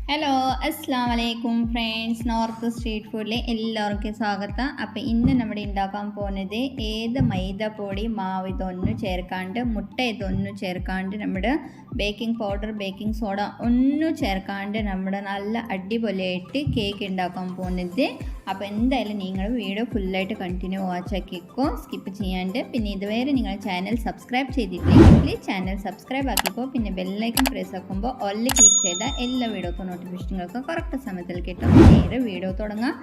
Hello അസ്സാം വലൈക്കും friends. North street ഫുഡിലെ എല്ലാവർക്കും സ്വാഗതം. അപ്പോൾ ഇന്ന് നമ്മൾ ഉണ്ടാക്കാൻ പോകുന്നത് ഏത് മൈദപ്പൊടി മാവ് ഇതൊന്നും ചേർക്കാണ്ട് മുട്ട ഇതൊന്നും ചേർക്കാണ്ട് നമ്മുടെ ബേക്കിംഗ് പൗഡർ ബേക്കിംഗ് സോഡ ഒന്നും ചേർക്കാണ്ട് നമ്മുടെ നല്ല അടിപൊളിയായിട്ട് കേക്ക് ഉണ്ടാക്കാൻ പോകുന്നത്. അപ്പോൾ എന്തായാലും നിങ്ങൾ വീഡിയോ ഫുള്ളായിട്ട് കണ്ടിന്യൂ വാച്ചാക്കിക്കോ, സ്കിപ്പ് ചെയ്യാണ്ട്. പിന്നെ ഇതുവരെ നിങ്ങൾ ചാനൽ സബ്സ്ക്രൈബ് ചെയ്തിട്ടില്ലെങ്കിൽ ചാനൽ സബ്സ്ക്രൈബ് ആക്കിക്കോ. പിന്നെ ബെല്ലൈക്കൺ പ്രസ് ആക്കുമ്പോൾ ഓൾ ക്ലിക്ക് ചെയ്താൽ എല്ലാ വീഡിയോക്കും നോട്ടിഫിക്കേഷനുകൾക്ക് കറക്റ്റ് സമയത്തിൽ കിട്ടും. നേരെ വീഡിയോ തുടങ്ങാം.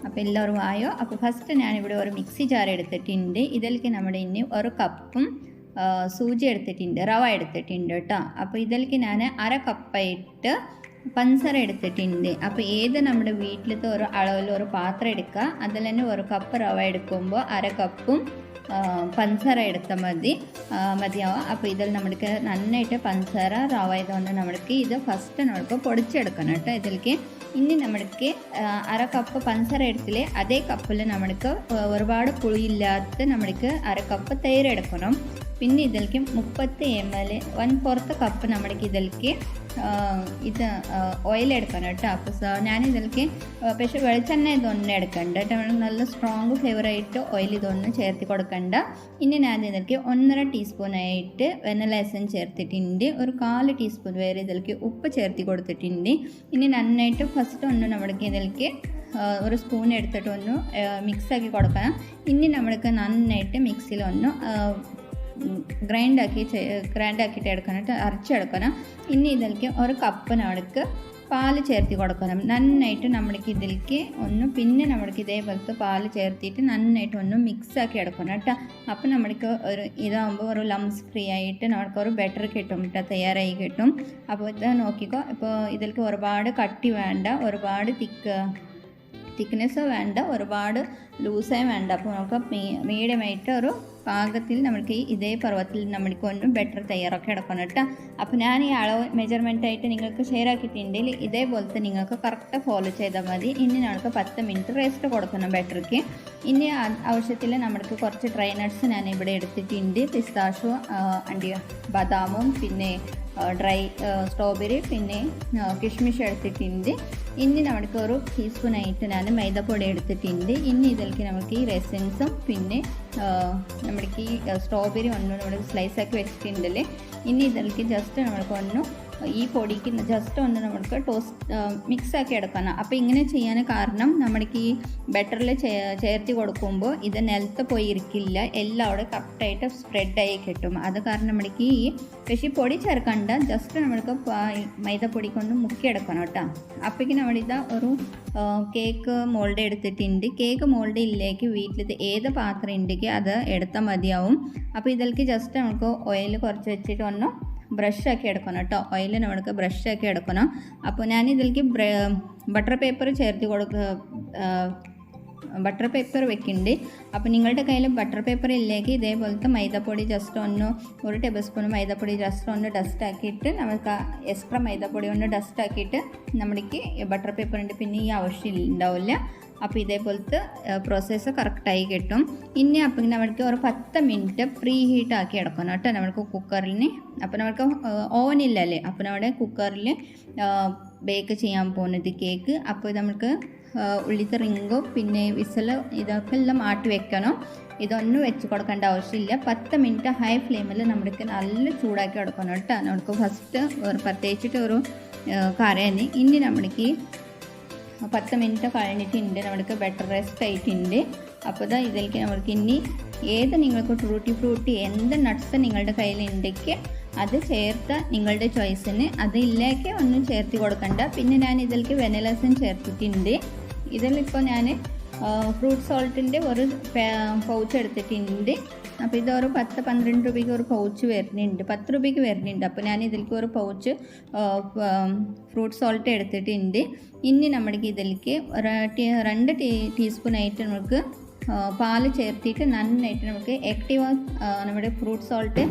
അപ്പോൾ എല്ലാവരും ആയോ? അപ്പോൾ ഫസ്റ്റ് ഞാനിവിടെ ഒരു മിക്സി ജാർ എടുത്തിട്ടുണ്ട്. ഇതിലേക്ക് നമ്മുടെ ഇനി ഒരു കപ്പും സൂചി എടുത്തിട്ടുണ്ട്, റവ എടുത്തിട്ടുണ്ട് കേട്ടോ. അപ്പോൾ ഇതിലേക്ക് ഞാൻ അര കപ്പായിട്ട് പഞ്ചസാര എടുത്തിട്ടുണ്ട്. അപ്പോൾ ഏത് നമ്മുടെ വീട്ടിലത്തെ ഒരു അളവിൽ ഒരു പാത്രം എടുക്കുക, അതിൽ തന്നെ ഒരു കപ്പ് റവ എടുക്കുമ്പോൾ അര കപ്പും പഞ്ചസാര എടുത്താൽ മതിയാവും. അപ്പോൾ ഇതിൽ നമുക്ക് നന്നായിട്ട് പഞ്ചസാര റവ ഇതുകൊണ്ട് നമ്മൾക്ക് ഇത് ഫസ്റ്റ് നമ്മൾക്ക് പൊടിച്ചെടുക്കണം കേട്ടോ. ഇതിലേക്ക് ഇനി നമ്മൾക്ക് അര കപ്പ് പഞ്ചസാര എടുത്തില്ലേ, അതേ കപ്പിൽ നമ്മൾക്ക് ഒരുപാട് പുളിയില്ലാത്ത നമ്മൾക്ക് അര കപ്പ് തൈര് എടുക്കണം. പിന്നെ ഇതിലേക്ക് 30 ml 1/4 കപ്പ് നമ്മൾക്ക് ഇതിലേക്ക് ഇത് ഓയിൽ എടുക്കണം കേട്ടോ. അപ്പോൾ ഞാൻ ഇതിലേക്ക് പക്ഷേ വെളിച്ചെണ്ണ ഇതൊന്നും എടുക്കണ്ട കേട്ടോ. നല്ല സ്ട്രോങ് ഫ്ലേവറായിട്ട് ഓയിൽ ഇതൊന്നും ചേർത്ത് കൊടുക്കണ്ട. ഇനി ഞാൻ ഇതിലേക്ക് 1.5 ടീസ്പൂണായിട്ട് വെനില എസൻസ് ചേർത്തിട്ടുണ്ട്. ഒരു 1/4 ടീസ്പൂൺ വരെ ഇതിലേക്ക് ഉപ്പ് ചേർത്ത് കൊടുത്തിട്ടുണ്ട്. ഇനി നന്നായിട്ട് ഫസ്റ്റ് ഒന്ന് നമ്മൾക്ക് ഇതിലേക്ക് ഒരു സ്പൂൺ എടുത്തിട്ട് ഒന്ന് മിക്സാക്കി കൊടുക്കണം. ഇനി നമ്മൾക്ക് നന്നായിട്ട് മിക്സിയിൽ ഒന്ന് ഗ്രൈൻഡാക്കിയിട്ട് എടുക്കണം, അരച്ചെടുക്കണം. ഇനി ഇതിലേക്ക് ഒരു കപ്പ് നമ്മൾക്ക് പാല് ചേർത്ത് കൊടുക്കണം. നന്നായിട്ട് നമ്മൾക്ക് ഇതിലേക്ക് ഒന്ന് പിന്നെ നമ്മൾക്ക് ഇതേപോലത്തെ പാല് ചേർത്തിട്ട് നന്നായിട്ട് ഒന്ന് മിക്സാക്കി എടുക്കണം കേട്ടോ. അപ്പോൾ നമ്മൾക്ക് ഒരു ഇതാകുമ്പോൾ ഒരു ലംസ് ഫ്രീ ആയിട്ട് നമ്മൾക്ക് ഒരു ബെറ്റർ കിട്ടും കേട്ടോ, തയ്യാറായി കിട്ടും. അപ്പോൾ ഇത് നോക്കിക്കോ. ഇപ്പോൾ ഇതിലേക്ക് ഒരുപാട് കട്ടി വേണ്ട, ഒരുപാട് തിക്നെസ് വേണ്ട, ഒരുപാട് ലൂസായി വേണ്ട. അപ്പോൾ നമുക്ക് മീഡിയമായിട്ട് ഒരു പാകത്തിൽ നമ്മൾക്ക് ഇതേ പർവ്വത്തിൽ നമ്മൾക്ക് ഒന്നും ബെറ്റർ തയ്യാറാക്കി എടുക്കണം കേട്ടോ. അപ്പോൾ ഞാൻ ഈ അളവ് മെജർമെൻറ്റായിട്ട് നിങ്ങൾക്ക് ഷെയർ ആക്കിയിട്ടുണ്ടെങ്കിൽ ഇതേപോലത്തെ നിങ്ങൾക്ക് കറക്റ്റ് ഫോളോ ചെയ്താൽ മതി. ഇനി നമുക്ക് 10 മിനിറ്റ് റെസ്റ്റ് കൊടുക്കണം ബെറ്റർക്ക്. ഇനി ആവശ്യത്തിൽ നമ്മൾക്ക് കുറച്ച് ഡ്രൈ നട്ട്സ് ഞാൻ ഇവിടെ എടുത്തിട്ടുണ്ട്. പിസ്താഷോ, ബദാമും പിന്നെ ഡ്രൈ സ്ട്രോബെറി പിന്നെ കിഷ്മിഷ് എടുത്തിട്ടുണ്ട്. ഇനി നമുക്ക് ഒരു ടീസ്പൂണായിട്ട് ഞാൻ മൈദപ്പൊടി എടുത്തിട്ടുണ്ട്. ഇനി ഇതിലേക്ക് നമുക്ക് ഈ റെസിൻസും പിന്നെ നമ്മൾക്ക് ഈ സ്ട്രോബെറി ഒന്നും നമ്മൾ സ്ലൈസാക്കി വെച്ചിട്ടുണ്ടല്ലേ. ഇനി ഇതിലേക്ക് ജസ്റ്റ് നമ്മൾക്ക് ഒന്ന് ഈ പൊടിക്ക് ജസ്റ്റ് ഒന്ന് നമ്മൾക്ക് മിക്സാക്കി എടുക്കണം. അപ്പോൾ ഇങ്ങനെ ചെയ്യാൻ കാരണം നമ്മൾക്ക് ഈ ബെറ്ററിൽ ചേർത്ത് കൊടുക്കുമ്പോൾ ഇത് നിലത്ത് പോയി ഇരിക്കില്ല, എല്ലാം അവിടെ കറക്റ്റായിട്ട് സ്പ്രെഡായി കിട്ടും. അത് കാരണം നമ്മൾക്ക് ഈ പക്ഷേ പൊടി ചേർക്കണ്ട, ജസ്റ്റ് നമ്മൾക്ക് മൈദപ്പൊടി കൊണ്ട് മുക്കിയെടുക്കണം കേട്ടോ. അപ്പോഴേക്കും നമ്മളിതാ ഒരു കേക്ക് മോൾഡ് എടുത്തിട്ടുണ്ട്. കേക്ക് മോൾഡ് ഇല്ലേക്ക് വീട്ടിലത്തെ ഏത് പാത്രം ഉണ്ടെങ്കിൽ അത് എടുത്താൽ മതിയാവും. അപ്പോൾ ഇതിലേക്ക് ജസ്റ്റ് നമുക്ക് ഓയിൽ കുറച്ച് വെച്ചിട്ട് ഒന്ന് ബ്രഷാക്കി എടുക്കണം കേട്ടോ. ഓയിൽ നമ്മൾക്ക് ബ്രഷാക്കി എടുക്കണം. അപ്പോൾ ഞാൻ ഇതിലേക്ക് ബട്ടർ പേപ്പർ ചേർത്ത് ബട്ടർ പേപ്പർ വെക്കുന്നുണ്ട്. അപ്പോൾ നിങ്ങളുടെ കയ്യിൽ ബട്ടർ പേപ്പർ ഇല്ലെങ്കിൽ ഇതേപോലത്തെ മൈദപ്പൊടി ജസ്റ്റ് ഒന്ന് ഒരു ടേബിൾ സ്പൂൺ മൈദപ്പൊടി ജസ്റ്റ് ഒന്ന് ഡസ്റ്റ് ആക്കിയിട്ട് നമുക്ക് എക്സ്ട്രാ മൈദപ്പൊടി ഒന്ന് ഡസ്റ്റ് ആക്കിയിട്ട് നമ്മൾക്ക് ബട്ടർ പേപ്പറിൻ്റെ പിന്നെ ഈ ആവശ്യം ഉണ്ടാവില്ല. അപ്പോൾ ഇതേപോലത്തെ പ്രോസസ്സ് കറക്റ്റായി കിട്ടും. ഇനി അപ്പം നമ്മൾക്ക് ഒരു 10 മിനിറ്റ് പ്രീ ഹീറ്റ് ആക്കി എടുക്കണം കേട്ടോ നമ്മൾക്ക് കുക്കറിന്. അപ്പോൾ നമ്മൾക്ക് ഓവനില്ലല്ലേ, അപ്പോൾ നമ്മുടെ കുക്കറിൽ ബേക്ക് ചെയ്യാൻ പോകുന്നത് കേക്ക്. അപ്പോൾ നമുക്ക് ഉള്ളിത്തെ റിങ്ങും പിന്നെ വിസല് ഇതൊക്കെ എല്ലാം മാറ്റി വെക്കണം. ഇതൊന്നും വെച്ച് കൊടുക്കേണ്ട ആവശ്യമില്ല. 10 മിനിറ്റ് ഹൈ ഫ്ലെയിമിൽ നമ്മൾക്ക് നല്ല ചൂടാക്കി എടുക്കണം കേട്ടോ. നമുക്ക് ഫസ്റ്റ് പ്രത്യേകിച്ചിട്ട് ഒരു കറിയാണ്. ഇനി നമ്മൾക്ക് 10 മിനിറ്റ് കഴിഞ്ഞിട്ടുണ്ട്, നമ്മൾക്ക് ബെറ്റർ റെസ്റ്റ് ആയിട്ടുണ്ട്. അപ്പോൾ ഇതാ ഇതിലേക്ക് നമ്മൾക്ക് ഇനി ഏത് നിങ്ങൾക്ക് ഫ്രൂട്ടി എന്ത് നട്ട്സ് നിങ്ങളുടെ കയ്യിൽ ഉണ്ടെങ്കിൽ അത് ചേർത്ത് നിങ്ങളുടെ ചോയ്സിന്, അതിലേക്ക് ഒന്നും ചേർത്ത് കൊടുക്കണ്ട. പിന്നെ ഞാൻ ഇതിലേക്ക് വെനില എസൻസ് ചേർത്തിട്ടുണ്ട്. ഇതിലിപ്പോൾ ഞാൻ ഫ്രൂട്ട് സോൾട്ടിൻ്റെ ഒരു പൗച്ച് എടുത്തിട്ടുണ്ട്. അപ്പോൾ ഇതൊരു 10-12 രൂപയ്ക്ക് ഒരു പൗച്ച് വരുന്നുണ്ട്, 10 രൂപയ്ക്ക് വരുന്നുണ്ട്. അപ്പോൾ ഞാൻ ഇതിലേക്ക് ഒരു പൗച്ച് ഫ്രൂട്ട് സോൾട്ട് എടുത്തിട്ടുണ്ട്. ഇനി നമ്മൾക്ക് ഇതിലേക്ക് 2 ടീസ്പൂണായിട്ട് നമുക്ക് പാൽ ചേർത്തിട്ട് നന്നായിട്ട് നമുക്ക് ആക്റ്റീവ് നമ്മുടെ ഫ്രൂട്ട് സോൾട്ട്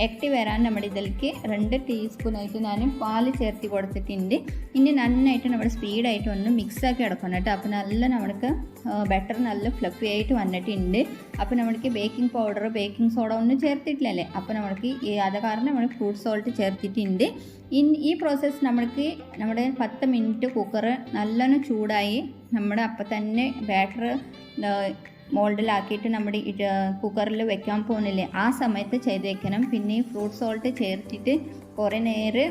ആക്റ്റീവ് വരാൻ നമ്മുടെ ഇതിലേക്ക് 2 ടീസ്പൂണായിട്ട് ഞാൻ പാൽ ചേർത്തി കൊടുത്തിട്ടുണ്ട്. ഇനി നന്നായിട്ട് നമ്മുടെ സ്പീഡായിട്ട് ഒന്ന് മിക്സാക്കി എടുക്കണം കേട്ടോ. അപ്പോൾ നല്ല നമുക്ക് ബട്ടർ നല്ല ഫ്ലഫി ആയിട്ട് വന്നിട്ടുണ്ട്. അപ്പോൾ നമ്മൾക്ക് ബേക്കിംഗ് പൗഡർ ബേക്കിംഗ് സോഡ ഒന്നും ചേർത്തിട്ടില്ലല്ലേ. അപ്പോൾ നമ്മൾക്ക് അത് കാരണം നമ്മൾ ഫ്രൂട്ട് സോൾട്ട് ചേർത്തിട്ടുണ്ട്. ഈ പ്രോസസ്സ് നമ്മൾക്ക് നമ്മുടെ 10 മിനിറ്റ് കുക്കർ നല്ലോണം ചൂടായി നമ്മുടെ അപ്പം തന്നെ ബാറ്റർ മോൾഡിലാക്കിയിട്ട് നമ്മുടെ കുക്കറിൽ വെക്കാൻ പോകുന്നില്ലേ, ആ സമയത്ത് ചെയ്ത് വെക്കണം. പിന്നെ ഫ്രൂട്ട് സോൾട്ട് ചേർത്തിട്ട് കുറേ നേരം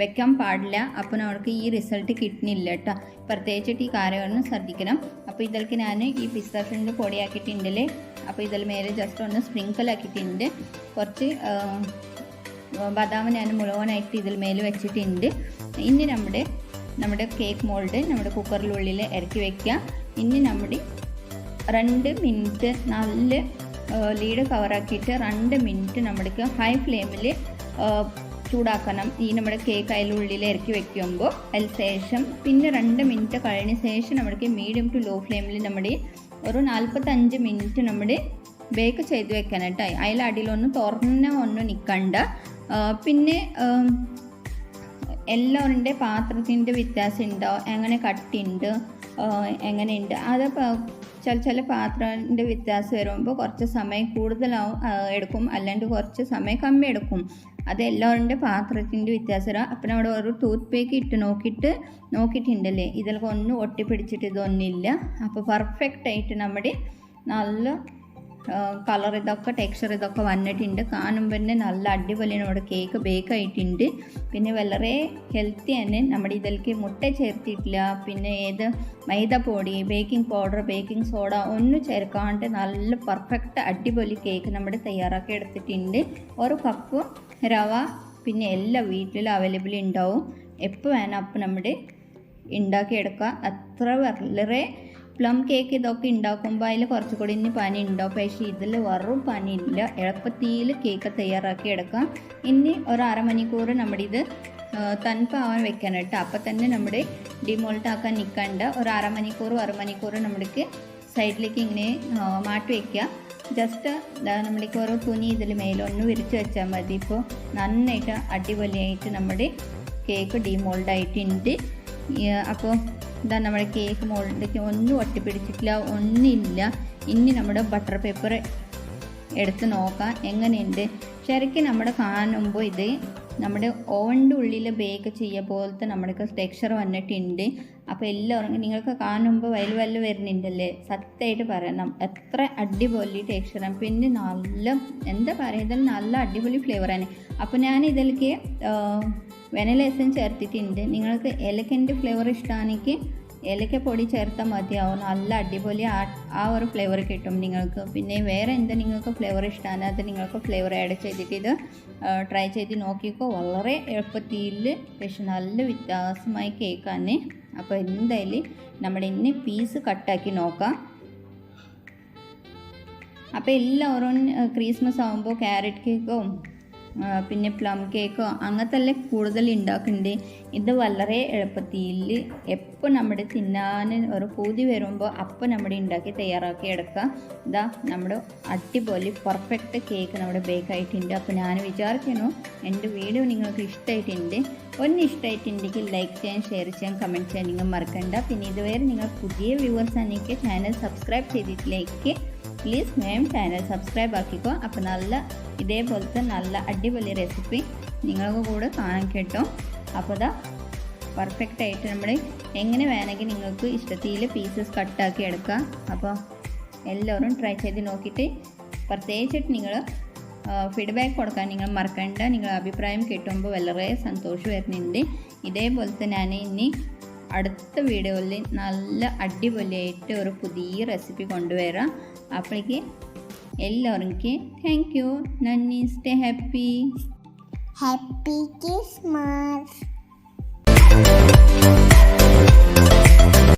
വെക്കാൻ പാടില്ല. അപ്പോൾ നമ്മൾക്ക് ഈ റിസൾട്ട് കിട്ടുന്നില്ല കേട്ടോ. പ്രത്യേകിച്ചിട്ട് ഈ കാര്യമൊന്നും ശ്രദ്ധിക്കണം. അപ്പോൾ ഇതിലേക്ക് ഞാൻ ഈ പിസ്താസിൻ്റെ പൊടിയാക്കിയിട്ടുണ്ടല്ലേ, അപ്പോൾ ഇതിൽ മേലെ ജസ്റ്റ് ഒന്ന് സ്പ്രിങ്കിൾ ആക്കിയിട്ടുണ്ട്. കുറച്ച് ബദാം ഞാൻ മുഴുവനായിട്ട് ഇതിൽ മേലെ വെച്ചിട്ടുണ്ട്. ഇനി നമ്മുടെ കേക്ക് മോൾഡ് നമ്മുടെ കുക്കറിനുള്ളിൽ ഇറക്കി വയ്ക്കുക. ഇനി നമ്മുടെ 2 മിനിറ്റ് നല്ല ലീഡ് കവറാക്കിയിട്ട് 2 മിനിറ്റ് നമ്മൾക്ക് ഹൈ ഫ്ലെയിമിൽ ചൂടാക്കണം. ഈ നമ്മുടെ കേക്ക് അതിനുള്ളിൽ ഇറക്കി വെക്കുമ്പോൾ അതിന് ശേഷം പിന്നെ 2 മിനിറ്റ് കഴിഞ്ഞ ശേഷം നമ്മൾക്ക് മീഡിയം ടു ലോ ഫ്ലെയിമിൽ നമ്മുടെ ഒരു 45 മിനിറ്റ് നമ്മുടെ ബേക്ക് ചെയ്ത് വെക്കണം കേട്ടോ. അതിലടിയിലൊന്നും ഒന്നും നിൽക്കണ്ട. പിന്നെ എല്ലാവരുടെ പാത്രത്തിൻ്റെ വ്യത്യാസം ഉണ്ടോ, എങ്ങനെ കട്ടിയുണ്ട്, എങ്ങനെയുണ്ട്, അത് ചില പാത്രത്തിൻ്റെ വ്യത്യാസം വരുമ്പോൾ കുറച്ച് സമയം കൂടുതലാവും എടുക്കും, അല്ലാണ്ട് കുറച്ച് സമയം കമ്മി എടുക്കും. അത് എല്ലാവരുടെ പാത്രത്തിൻ്റെ വ്യത്യാസം വരാം. അപ്പം അവിടെ ഒരു ടൂത്ത് പേക്ക് ഇട്ട് നോക്കിയിട്ടുണ്ടല്ലേ, ഇതിലൊക്കെ ഒന്നും ഒട്ടിപ്പിടിച്ചിട്ട് ഇതൊന്നുമില്ല. അപ്പോൾ പെർഫെക്റ്റ് ആയിട്ട് നമ്മുടെ നല്ല കളർ ഇതൊക്കെ ടെക്സ്ചർ ഇതൊക്കെ വന്നിട്ടുണ്ട്. കാണുമ്പോൾ തന്നെ നല്ല അടിപൊളി നമ്മുടെ കേക്ക് ബേക്ക് ആയിട്ടുണ്ട്. പിന്നെ വളരെ ഹെൽത്തി തന്നെ. നമ്മുടെ ഇതിലേക്ക് മുട്ട ചേർത്തിട്ടില്ല, പിന്നെ മൈദപ്പൊടി ബേക്കിംഗ് പൗഡർ ബേക്കിംഗ് സോഡ ഒന്നും ചേർക്കാണ്ട് നല്ല പെർഫെക്റ്റ് അടിപൊളി കേക്ക് നമ്മുടെ തയ്യാറാക്കി എടുത്തിട്ടുണ്ട്. 1 കപ്പ് റവ പിന്നെ എല്ലാ വീട്ടിലും അവൈലബിൾ ഉണ്ടാവും. എപ്പോൾ വേണം അപ്പോൾ നമ്മുടെ ഉണ്ടാക്കിയെടുക്കുക. അത്ര വളരെ പ്ലം കേക്ക് ഇതൊക്കെ ഉണ്ടാക്കുമ്പോൾ അതിൽ കുറച്ചുകൂടി ഇനി പനി ഉണ്ടാവും. പക്ഷേ ഇതിൽ വെറും പനിയില്ല, എളുപ്പത്തിൽ കേക്ക് തയ്യാറാക്കി എടുക്കാം. ഇനി ഒരു അരമണിക്കൂർ നമ്മുടെ ഇത് തണുപ്പാവാൻ വെക്കണം കേട്ടോ. അപ്പം തന്നെ നമ്മുടെ ഡിമോൾട്ട് ആക്കാൻ നിൽക്കണ്ട. ഒരു അരമണിക്കൂർ നമ്മൾക്ക് സൈഡിലേക്ക് ഇങ്ങനെ മാറ്റി വയ്ക്കുക. ജസ്റ്റ് നമ്മൾക്ക് ഓരോ തുണി ഇതിൽ മേലൊന്ന് വിരിച്ച് വെച്ചാൽ മതി. ഇപ്പോൾ നന്നായിട്ട് അടിപൊളിയായിട്ട് നമ്മുടെ കേക്ക് ഡിമോൾഡായിട്ടുണ്ട്. അപ്പോൾ ഇതാ നമ്മുടെ കേക്ക് മോൾഡിലേക്ക് ഒന്നും ഒട്ടിപ്പിടിച്ചിട്ടില്ല, ഒന്നുമില്ല. ഇനി നമ്മുടെ ബട്ടർ പേപ്പർ എടുത്ത് നോക്കാം എങ്ങനെയുണ്ട്. ശരിക്കും നമ്മുടെ കാണുമ്പോൾ ഇത് നമ്മുടെ ഓവൻ്റെ ഉള്ളിൽ ബേക്ക് ചെയ്യ പോലത്തെ നമ്മുടെ ടെക്സ്ചർ വന്നിട്ടുണ്ട്. അപ്പോൾ എല്ലാവരും നിങ്ങൾക്ക് കാണുമ്പോൾ വയല് വരുന്നുണ്ടല്ലേ, സത്യമായിട്ട് പറയണം എത്ര അടിപൊളി ടെക്സ്ചറാണ്. പിന്നെ നല്ല എന്താ പറയുക, ഇതിൽ നല്ല അടിപൊളി ഫ്ലേവറാണ്. അപ്പോൾ ഞാൻ ഇതിലേക്ക് വെനില എസൻസ് ചേർത്തിട്ടുണ്ട്. നിങ്ങൾക്ക് ഏലക്കൻ്റെ ഫ്ലേവർ ഇഷ്ടമാണെങ്കിൽ ഏലക്കപ്പൊടി ചേർത്താൽ മതിയാവും. നല്ല അടിപൊളി ആ ഒരു ഫ്ലേവർ കിട്ടും നിങ്ങൾക്ക്. പിന്നെ വേറെ എന്താ നിങ്ങൾക്ക് ഫ്ലേവർ ഇഷ്ടമാണ് അത് നിങ്ങൾക്ക് ഫ്ലേവർ ആഡ് ചെയ്തിട്ട് ഇത് ട്രൈ ചെയ്ത് നോക്കിക്കോ. വളരെ എളുപ്പത്തിൽ പക്ഷെ നല്ല വ്യത്യാസമായ കേക്കാണ്. അപ്പോൾ എന്തായാലും നമ്മുടെ ഇന്ന് പീസ് കട്ടാക്കി നോക്കാം. അപ്പോൾ എല്ലാവരും ക്രിസ്മസ് ആകുമ്പോൾ ക്യാരറ്റ് കേക്കോ പിന്നെ പ്ലം കേക്കോ അങ്ങനത്തെ എല്ലാം കൂടുതൽ ഉണ്ടാക്കുന്നുണ്ട്. ഇത് വളരെ എളുപ്പത്തിൽ എപ്പോൾ നമ്മുടെ തിന്നാൻ ഒരു പൂതി വരുമ്പോൾ അപ്പോൾ നമ്മുടെ ഉണ്ടാക്കി തയ്യാറാക്കി എടുക്കാം. ഇതാ നമ്മുടെ അടിപൊളി പെർഫെക്റ്റ് കേക്ക് നമ്മുടെ ബേക്ക് ആയിട്ടുണ്ട്. അപ്പോൾ ഞാൻ വിചാരിക്കുന്നു എൻ്റെ വീഡിയോ നിങ്ങൾക്ക് ഇഷ്ടമായിട്ടുണ്ട്. ഇഷ്ടമായിട്ടുണ്ടെങ്കിൽ ലൈക്ക് ചെയ്യാൻ, ഷെയർ ചെയ്യാൻ, കമൻറ്റ് ചെയ്യാൻ നിങ്ങൾ മറക്കണ്ട. പിന്നെ ഇതുവരെ നിങ്ങൾ പുതിയ വ്യൂവേഴ്സ് ആണെങ്കിൽ ചാനൽ സബ്സ്ക്രൈബ് ചെയ്തിട്ടിലേക്ക് പ്ലീസ് ചാനൽ സബ്സ്ക്രൈബ് ആക്കിക്കോ. അപ്പോൾ ഇതേപോലത്തെ നല്ല അടിപൊളി റെസിപ്പി നിങ്ങൾക്ക് കൂടെ കാണാൻ കിട്ടും. അപ്പോൾ പെർഫെക്റ്റ് ആയിട്ട് നമ്മൾ എങ്ങനെ വേണമെങ്കിൽ നിങ്ങൾക്ക് ഇഷ്ടത്തിൽ പീസസ് കട്ടാക്കി എടുക്കാം. അപ്പോൾ എല്ലാവരും ട്രൈ ചെയ്ത് നോക്കിയിട്ട് പ്രത്യേകിച്ചിട്ട് നിങ്ങൾ ഫീഡ്ബാക്ക് കൊടുക്കാൻ നിങ്ങൾ മറക്കണ്ട. നിങ്ങളുടെ അഭിപ്രായം കിട്ടുമ്പോൾ വളരെ സന്തോഷം വരുന്നുണ്ട്. ഇതേപോലത്തെ ഞാൻ ഇനി അടുത്ത വീഡിയോയിൽ നല്ല അടിപൊളിയായിട്ട് ഒരു പുതിയ റെസിപ്പി കൊണ്ടുവരാം. അപ്പോഴേക്ക് എല്ലാവർക്കും താങ്ക് യു. നന്ദി. Stay happy. Happy Christmas.